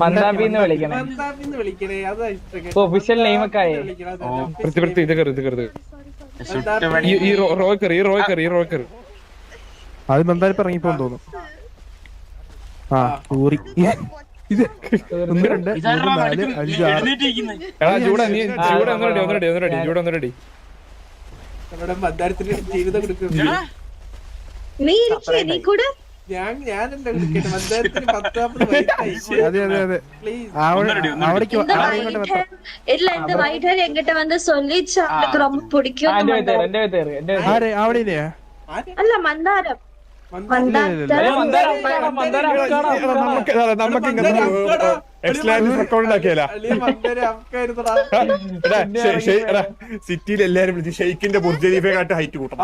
മന്ദാബിന്ന് വിളിക്കണേ. Official name ഒക്കെ ആയി. അത് മന്ദാരി ഇറങ്ങിപ്പോ തോന്നുന്നു. ആ ഊറി ഇത് 1 2 3 4 5 என்கிட்ட வந்து சொல்லிச்சு அவளுக்கு ரொம்ப பிடிக்கும். அல்ல மந்தாரம் സിറ്റിയിൽ എല്ലാരും വിളിച്ച് ഷെയ്ക്കിന്റെ ബുർജ് ഖലീഫയെക്കാട്ട് ഹൈറ്റ് കൂട്ടണം.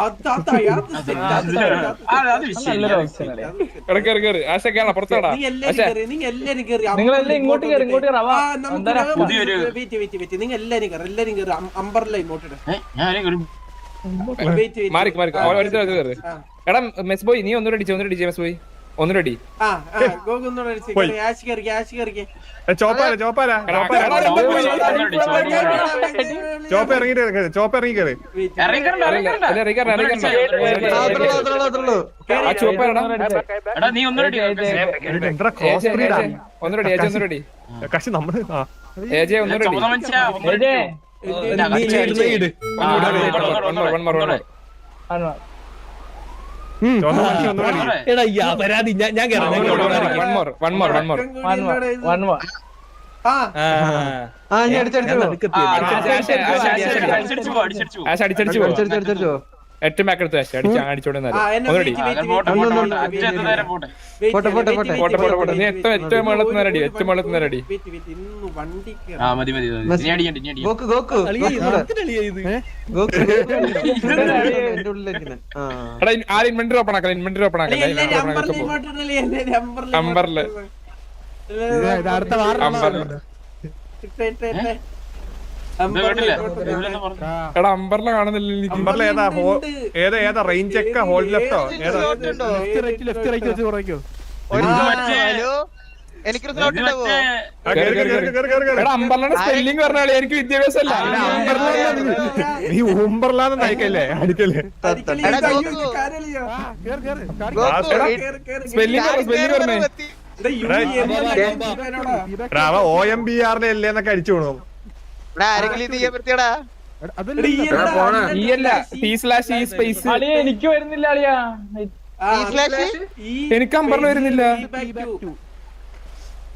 നിങ്ങളെല്ലാം ഇങ്ങോട്ട് കയറി ഇങ്ങോട്ട് എടാ മെസ് ബോയ് നീ ഒന്നുകൂടി അടിച്ചേ മെസ് ബോയ് ഒന്നുകൂടി പക്ഷെ നമ്മള് പരാതി ഞാൻ അടിച്ചടിച്ചോ ഏറ്റവും ബാക്കെടുത്ത് അടിച്ചോടെ ഏറ്റവും വെള്ളത്തുന്നേരടി ഏറ്റവും വെള്ളത്തുന്നേരടി ആ ഇൻവെന്ററി ഓപ്പൺ ആക്കല ഇൻവെന്ററി ഓപ്പൺ ആക്കല നമ്പറില് എടാ അമ്പറില കാണുന്നില്ല. ഏതാ റേഞ്ച് ഒക്കെ ഹോൾഡ് ലെഫ്റ്റോ അമ്പറിലാണ് സ്പെല്ലിംഗ് പറഞ്ഞാൽ എനിക്ക് വിദ്യാഭ്യാസം നീ ഊമ്പർലാന്ന് നയിക്കല്ലേ അടിക്കല്ലേ സ്പെല്ലിംഗ് പറഞ്ഞേ OMBR എന്നൊക്കെ അടിച്ചു പോണു. എനിക്ക് വരുന്നില്ല അളിയാ, എനിക്ക് അമ്പറിൽ വരുന്നില്ല.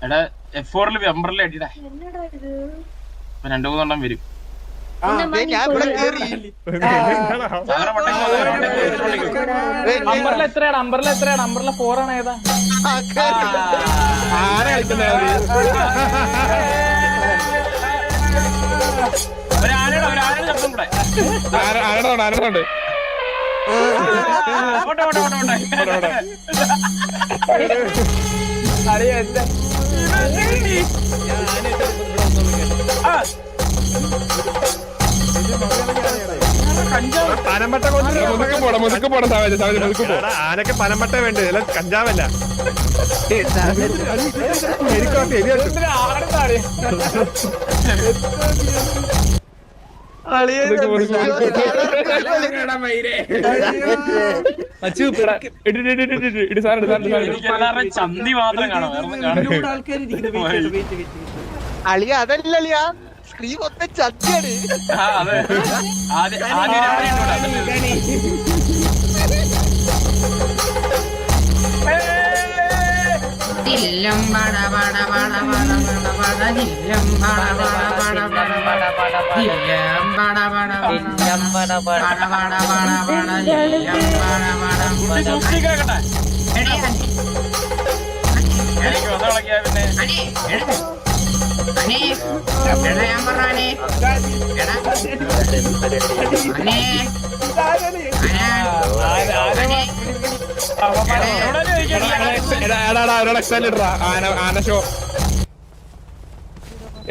എടാ F4 അമ്പറിൽ അടിടാ 2-3 വരും. അമ്പറിൽ എത്രയാണ്? അമ്പറിൽ 4 ആണ്. ഏതാ ആരെ ആരോട് ആനൊക്കെ പനമ്പട്ട വേണ്ട കഞ്ചാവല്ല. ചന്തി മാത്രം കാണാം. അളിയ അതല്ല അളിയ സ്ക്രീൻ മൊത്തം ചത്തിയാണ്. ദില്ലം ബട ബട ബട ബട ബട ദില്ലം ബട ബട ബട ബട ബട ദില്ലം ബട ബട ദില്ലം ബട ബട ബട ബട ബട ദില്ലം ബട ബട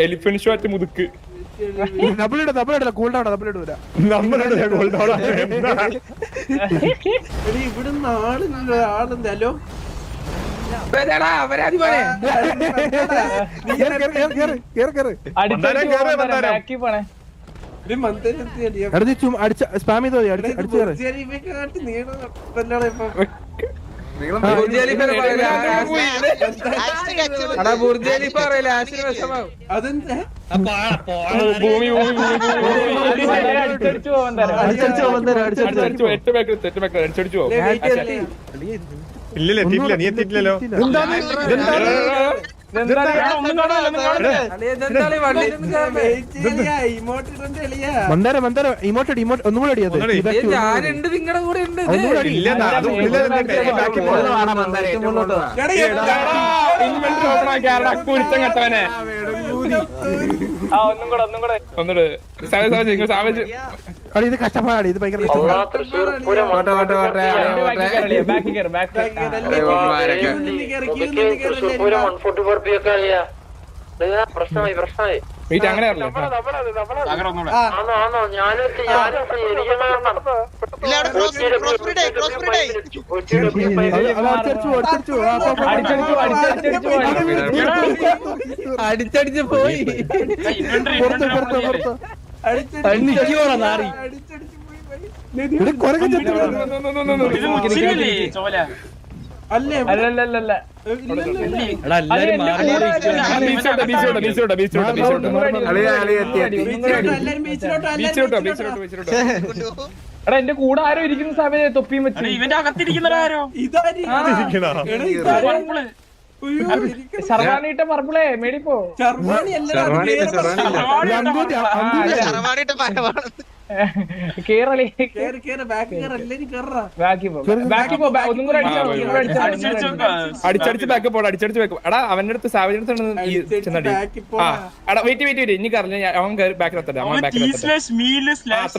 എലിഫന്റ് ഷോ ആയിട്ട് മുതുക്ക് ഇവിടുന്ന് ആളുണ്ടല്ലോ. അവരാതി പോലെ സ്പാം ചെയ്തോ അടിച്ചു കയറി ഭൂമി അടിച്ചടിച്ചു പോകും ഇല്ലല്ലോ എത്തിയിട്ടില്ല നീ എത്തിയിട്ടില്ലല്ലോ മന്ദാര ഇമോട്ട് ഒന്നും കൂടെ അടിയാതെ ഞാനുണ്ട് നിങ്ങളുടെ കൂടെ ഉണ്ട് ഇല്ല അത് ഉള്ളില് കുരുത്തം കെട്ടവനെ ഒന്നുകൂടെ അടി ഇത് കഷ്ടപ്പാടാടി ഇത് ഭയങ്കര പ്രശ്നമായി വെയിറ്റ് അങ്ങനെ അറിയില്ല അടിച്ചടിച്ച് പോയി അല്ലല്ല എടാ എന്റെ കൂടെ ആരോ ഇരിക്കുന്ന സമയം തൊപ്പിയും വെച്ച് ഇവന്റെ അകത്തിരിക്കുന്നവരാരോ സർവാണിട്ട പറപ്പിളേ മേടിപ്പോ കേറളി അടിച്ചടിച്ച് ബാക്ക് പോടാ അടിച്ചടിച്ച് ബാക്ക് എടാ അവന്റെ അടുത്ത് സാവജ് ചെന്നടി എടാ വെയിറ്റ് ഇനി കറിഞ്ഞ അവൻ ബാക്കിൽ എത്തട്ടെ അവൻ ബാക്കിൽ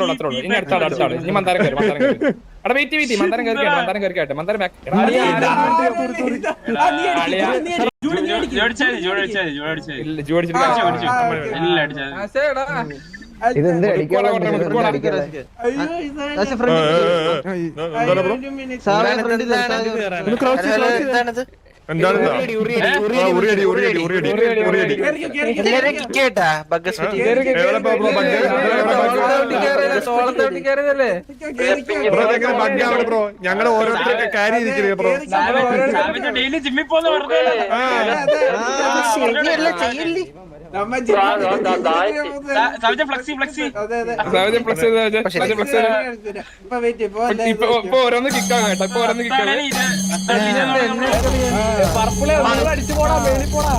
അത്രേ ഇനി അടുത്താള് ഇനി മന്ദാരം കയറി എടാ വെയിറ്റ് മന്ദാരം കയറി മന്ദാരം ബാക്ക് ബ്രോ ഞങ്ങളുടെ ഓരോരുത്തരൊക്കെ കാര്യം ഇരിക്കുന്നത് ബ്രോ ഡെയിലി ജിമ്മിൽ പോകുന്ന ഓരോന്ന് കിക്കാണ് കേട്ടോ ഇപ്പൊ ഓരോന്ന് കിക്കാണ് അടിച്ചു പോടാ മേളിൽ പോടാ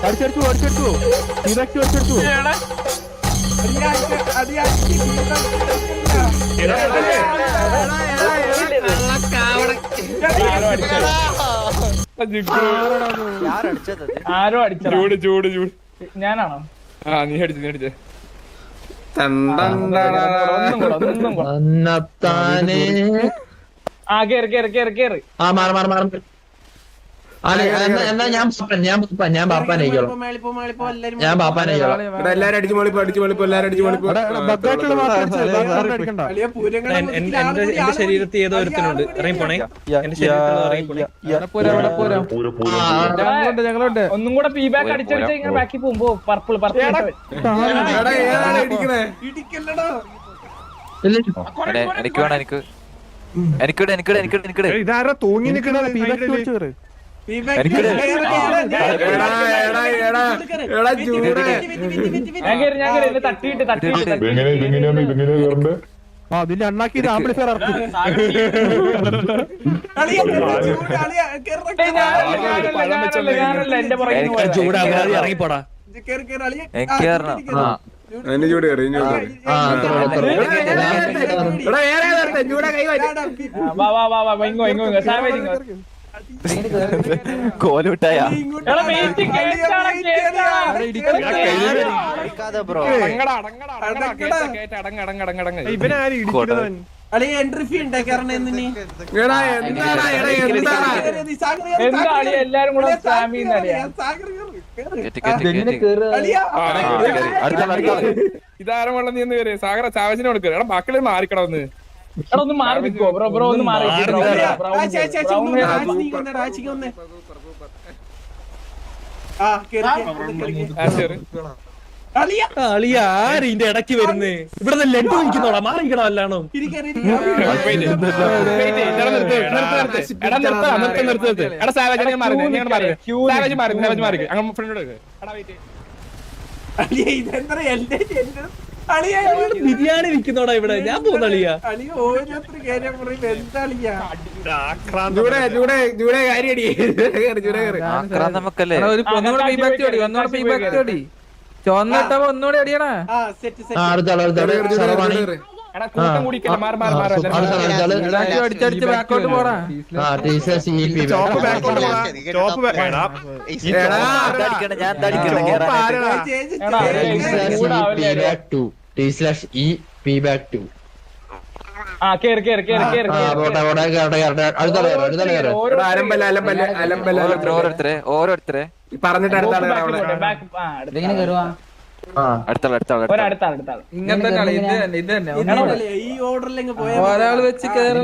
അടിച്ചടിച്ചു ആരോ അടിച്ചു ചൂട് ഞാനാണോ നീ അടിച്ചു കേറി ഞാൻ പാപ്പാനായിക്കോളാം എല്ലാരും അടിച്ചു മോളിപ്പോ എന്റെ ശരീരത്തിൽ ഏതോ ഒരുത്തനുണ്ട് ഇറങ്ങിപ്പോണേ എന്റെ ശരീരത്തിൽ ഞങ്ങളുണ്ട് ഒന്നും കൂടെ ഫീഡ്ബാക്ക് അടിച്ചടിച്ച് ഇങ്ങനെ ബാക്കി പോകുമ്പോ പർപ്പിൾ എനിക്ക് ഇതാരാ തൂങ്ങി നിൽക്കണത് ഞാൻ തട്ടിയിട്ട് അതിന്റെ അണ്ണാക്കി ഇത് ആംപ്ലിഫയർ എന്റെ പുറകെ ഇറങ്ങിപ്പോടാ കോലുട്ടായ ഇവനാരും ഇടിക്കുന്നവൻ എൻട്രി ഫീ ഉണ്ടാക്കാറുണ്ട് എല്ലാരും കൂടെ ഇതാരും വെള്ളം നീ കയറി സാഗര ചാവച്ചിനെ കൊടുക്കുക ബാക്കിയുള്ള മാറിക്കടന്ന് ഒന്ന് മാറി നിൽക്കോ ബ്രോ ഒന്ന് മാറി അളിയാ ആര് ഇതിന്റെ ഇടയ്ക്ക് വരുന്നേ ഇവിടെ ലഡു നിൽക്കുന്നോടാ മാറിക്കണോ അല്ലാണോ ബിരിയാണി വിൽക്കുന്നോടാ ഇവിടെ ഞാൻ പോകുന്ന അളിയാ ചുവന്നിട്ടപ്പോ ഒന്നുകൂടി അടിയണ അടിച്ചടിച്ച് ബാക്കോട്ട് പോടാ ഓരോരുത്തരെ പറഞ്ഞിട്ട് ഒരാള് വെച്ച് കേറി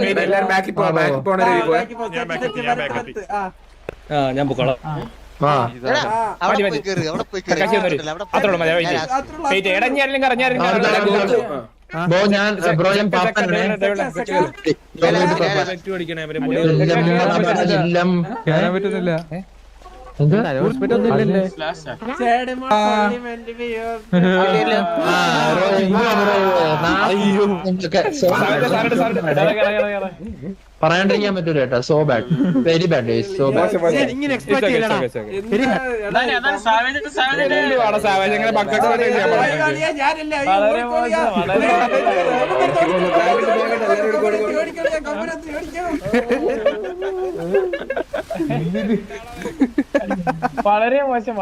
ഞാൻ പൊക്കോളാം ഞാൻ പറ്റുന്നില്ല പറയാണ്ടിരിക്കാൻ പറ്റൂല കേട്ടോ. So bad, very bad, so bad. വളരെ മോശം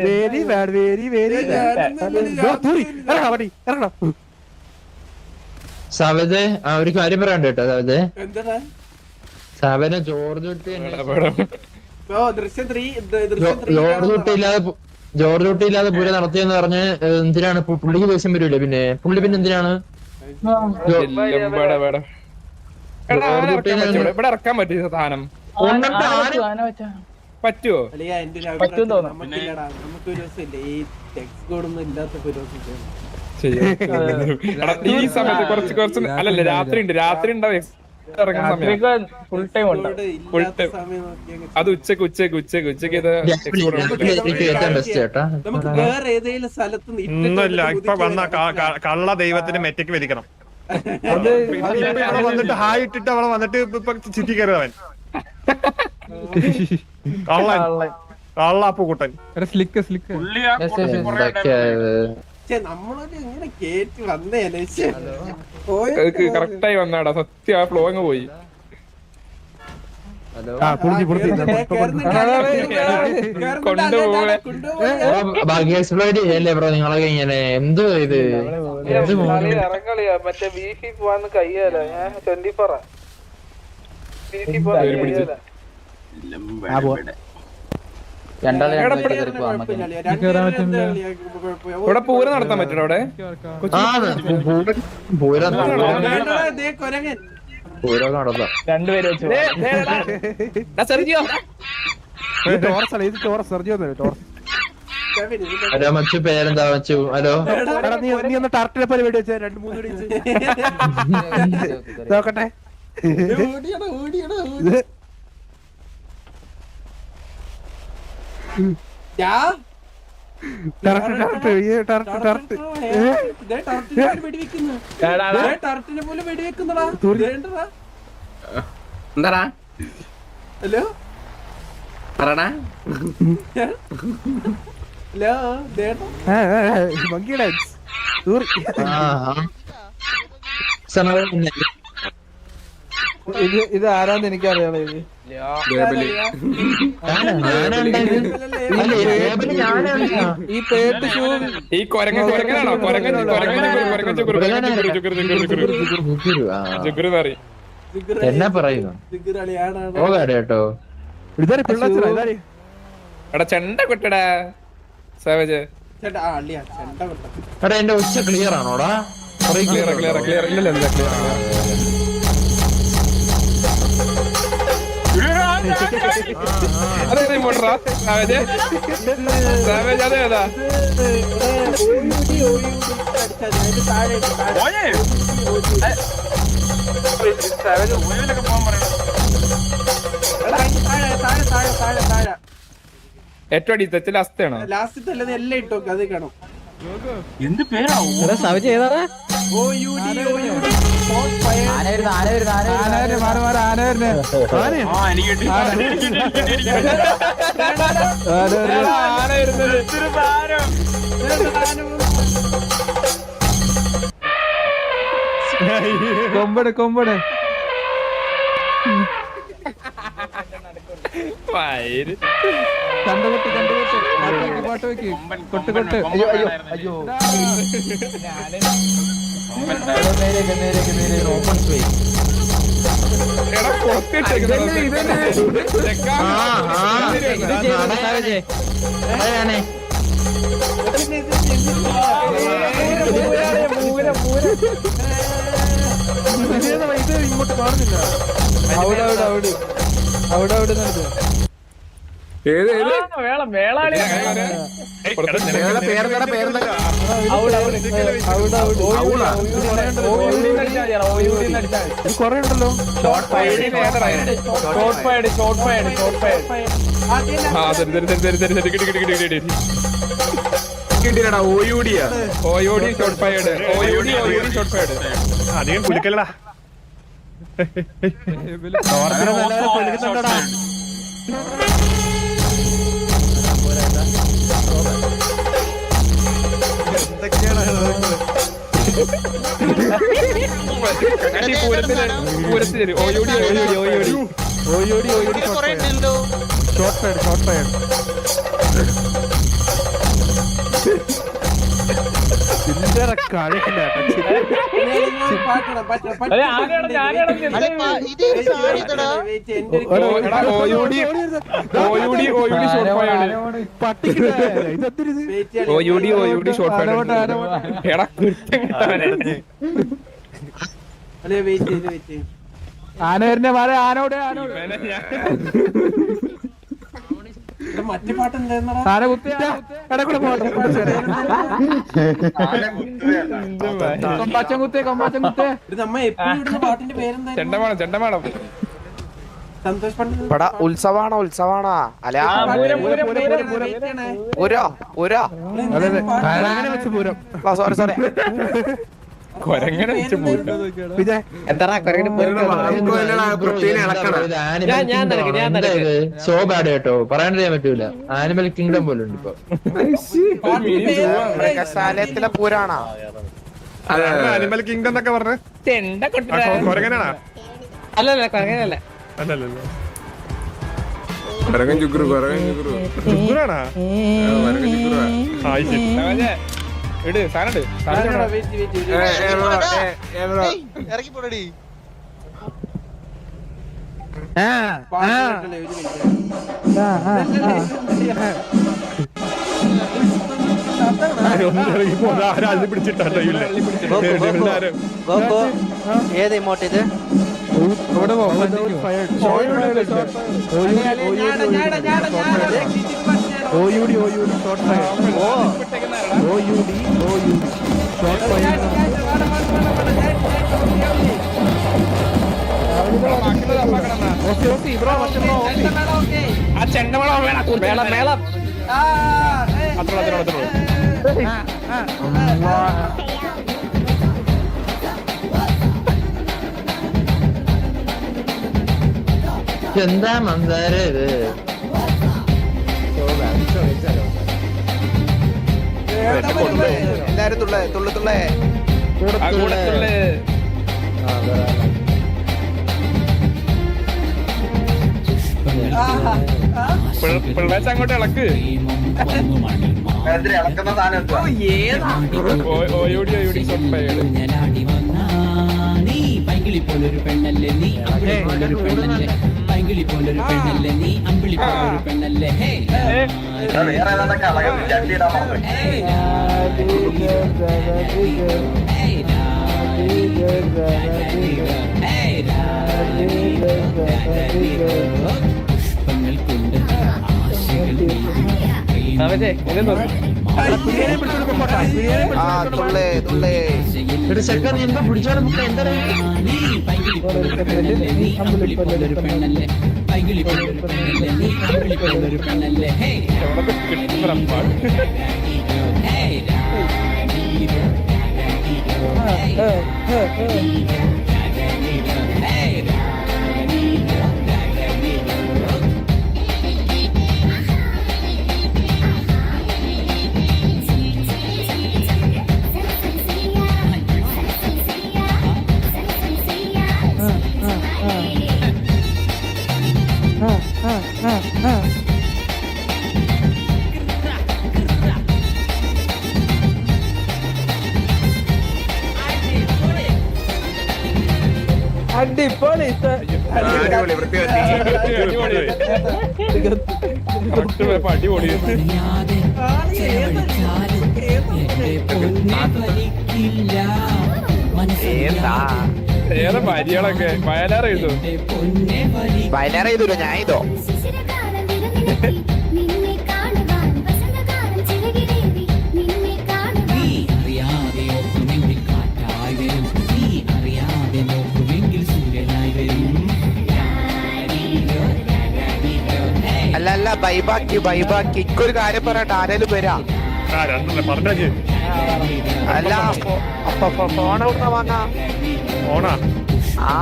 വെരി ബാഡ്, വെരി വെരി ഇറങ്ങണം. സാവതെ ഒരു കാര്യം പറയാണ്ട് കേട്ടോ. സാവനെ ജോർജ് കുട്ടി ഇല്ലാതെ പൂര നടത്തിയെന്ന് പറഞ്ഞ് എന്തിനാണ് പുള്ളിക്ക് ദേഷ്യം വരൂലേ? പിന്നെ പുള്ളി പിന്നെ എന്തിനാണ് ഇവിടെ ഇറക്കാൻ പറ്റിയ സാധനം പറ്റുമോ? ഈ സമയത്ത് കുറച്ച് അല്ലല്ല, രാത്രി ഉണ്ടാവും ഇറങ്ങുന്ന സമയം. അത് ഉച്ചക്ക് ഒന്നുമില്ല. ഇപ്പൊ വന്ന കള്ള ദൈവത്തിന് മെറ്റയ്ക്ക് വലിക്കണം. വന്നിട്ട് ഹായ് ഇട്ടിട്ട് അവളെ വന്നിട്ട് ഇപ്പൊ ചുറ്റി കയറിയവൻ കള്ളാപ്പൂക്കുട്ടൻ. കറക്റ്റായി വന്നാടാ, സത്യം ആ ഫ്ലോ അങ്ങ് പോയി. എക്സ്പ്ലോയിറ്റ് ചെയ്യല്ലേ ബ്രോ നിങ്ങളൊക്കെ ഇങ്ങനെ? എന്തോ ഇത് മറ്റേ ബീഫി പോവാന്ന് കയ്യല്ല. ഞാൻ 24 ഇവിടെ പൂരം നടത്താൻ പറ്റണോ? അവിടെ പൂരം നടത്താം. രണ്ടുപേരും ഹലോ മച്ചു, പേരെന്താ മച്ചു? ഹലോ നീ ഒന്ന് ടർട്ടിനെ പോലെ വേണ്ടി വെച്ച 2-3 നോക്കട്ടെ. എന്താടാ ഹലോ പറടാ. Monkey dance. ഇത് ആരാന്ന് എനിക്കറിയാം. ഇത് ഈ പേട്ട് ഷൂ ഈ കൊരങ്ങനാണോ? എന്നാ പറയുന്നു കേട്ടോ. എടാ ചെണ്ട കൊട്ടടാ സാവേജ്. എടാ എന്റെ ഉച്ച ക്ലിയർ ആണോടാ? ക്ലിയർ ഇല്ലല്ലോ ക്ലിയർ അതെ മോട്ടറാ സാവേജ് അതെ ഏതാ ഏറ്റവും അടി തെറ്റ് ലാസ്റ്റാണോ ലാസ്റ്റ് എല്ലാം ഇട്ടോ അത് കാണും എന്ത് പേരാ സവിച്ച് ഏതാ കൊമ്പട് കൊമ്പട് കണ്ടുകൊട്ട് കണ്ടുകൊട്ട് പാട്ട് വെക്ക് കൊട്ട് കൊട്ട് അയ്യോ അയ്യോ അയ്യോ ഓപ്പൺ സ്പേസ് ഇങ്ങോട്ട് കാണുന്നില്ല അവിടെ അവിടെ അവിടെ അവിടെ അവിടെ നടക്കുക കൊറേ ഉണ്ടല്ലോ അധികം കുലുക്കല്ലടാ പൂരത്തില് ഓയോടി കൊറേ ഉണ്ടല്ലോ ഷോർട്ട് സൈഡ് ഷോർട്ട് സൈഡ് ചില്ലറ കളിക്കില്ല ഇത് സാരിതടാ ആനവരനെ മാറി ആനോടെ ആനോട് മറ്റേ പാട്ട് എന്താ ആന കുത്തിയ എടക്കൂടെ പോട്ടെ കൊമ്പാച്ചൻ കുത്തേ കൊമ്പാച്ചൻ കുത്തേ നമ്മ എപ്പോഴും ഇടുന്ന പാട്ടിന്റെ പേരെന്താ ചെണ്ടമാണം സന്തോഷ് പണ്ട് ഉത്സവാണോ ഉത്സവാണോ അല്ല അങ്ങനെ വെച്ച് പൂരം സോറി സോറി കൊരങ്ങനെ വെച്ച് പൂരം സോ ബാഡ് കേട്ടോ പറയാണ്ടിരിക്കാൻ പറ്റൂല ആനിമൽ കിങ്ഡം പോലെ ഉണ്ട് ഇപ്പൊ മൃഗശാലയത്തിലെ പൂരാണോ അനിമൽ കിങ്ഡം എന്നൊക്കെ പറഞ്ഞ് കൊരങ്ങനാണോ അല്ലല്ല കൊരങ്ങനല്ല അല്ലല്ലോ ഇട് സാധനം ഇറക്കി പോടടി പിടിച്ചിട്ടോ ഏത് ഇമോട്ട് ഇത് ഇവിടെ ഓയൂടി ഓയൂടി ഷോർട്ട് ഫയർ ഓയൂടി ഓയൂടി ഷോർട്ട് ഫയർ ആ ചെണ്ടമേളം വേണം മേളം അത്ര എന്താ മന്ദാര ഇത് എല്ലാരും തുള്ളേ പിള്ളേച്ച അങ്ങോട്ട് ഇളക്ക് ഓയോടി നീ പൈങ്കിളി പോലൊരു പെണ്ണല്ലേ നീ അമ്പിളി പോലൊരു പെണ്ണല്ലേ പൈങ്കിളി പോലൊരു പെണ്ണല്ലേ നീ അമ്പിളി പോലൊരു പെണ്ണല്ലേ ഹേ തുള്ളേ തുള്ളേ ഒരു സെക്കൻഡ് എന്താ പിടിച്ചാലും എന്താ അടിപൊളി അടിപൊളി വൃത്തിയാക്കി ഏറെ പരികളൊക്കെ വയലാറ് എഴുതും വയലാറ് ചെയ്തല്ലോ ഞാൻ ഇതോ അല്ല അല്ല ബൈബാക്കി ഇക്കൊരു കാര്യം പറയട്ടെ ആരേലും വരാ പറഞ്ഞേ അല്ല അപ്പൊ ഫോൺ എവിടുന്ന വാങ്ങാ ഓണാ ആ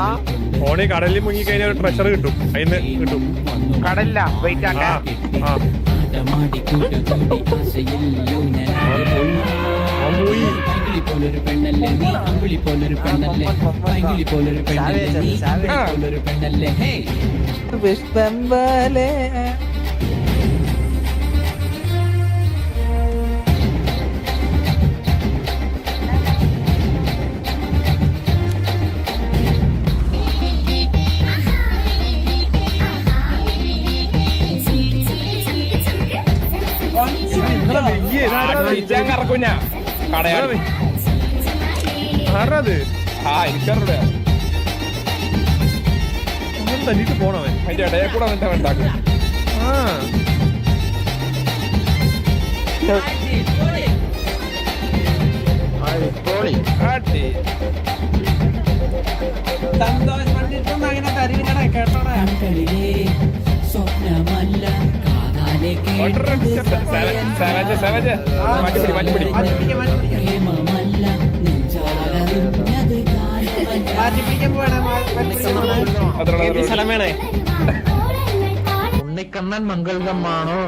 ഓണി കടലിൽ മുങ്ങി കഴിഞ്ഞാൽ ഒരു ട്രഷർ കിട്ടും അതിന് കിട്ടും കടല്ല വെയിറ്റ് ആ ആക്കാം ആ വിഷ്ണംബാലേ കറക്കും ഞാൻ കടയാണ് ആരാത് ആ എനിക്കറിയാം തല്ലിട്ട് പോണവൻ അതിന്റെ ഇടയിൽ കൂടെ വന്നിട്ട് അവൻ ഉണ്ടാക്കും ആ ആട്ടി സന്തോഷ് പണ്ടിട്ടൊന്നും അങ്ങനെ തരുവില്ലടാ കേട്ടോടാ. സവജ് മാറ്റിപ്പിടി മാറ്റിപ്പിടിക്കാം. മാറ്റിപ്പിടിക്കാൻ പോവാണ്. അത്ര ഉണ്ണിക്കണ്ണൻ മംഗളമാണോ?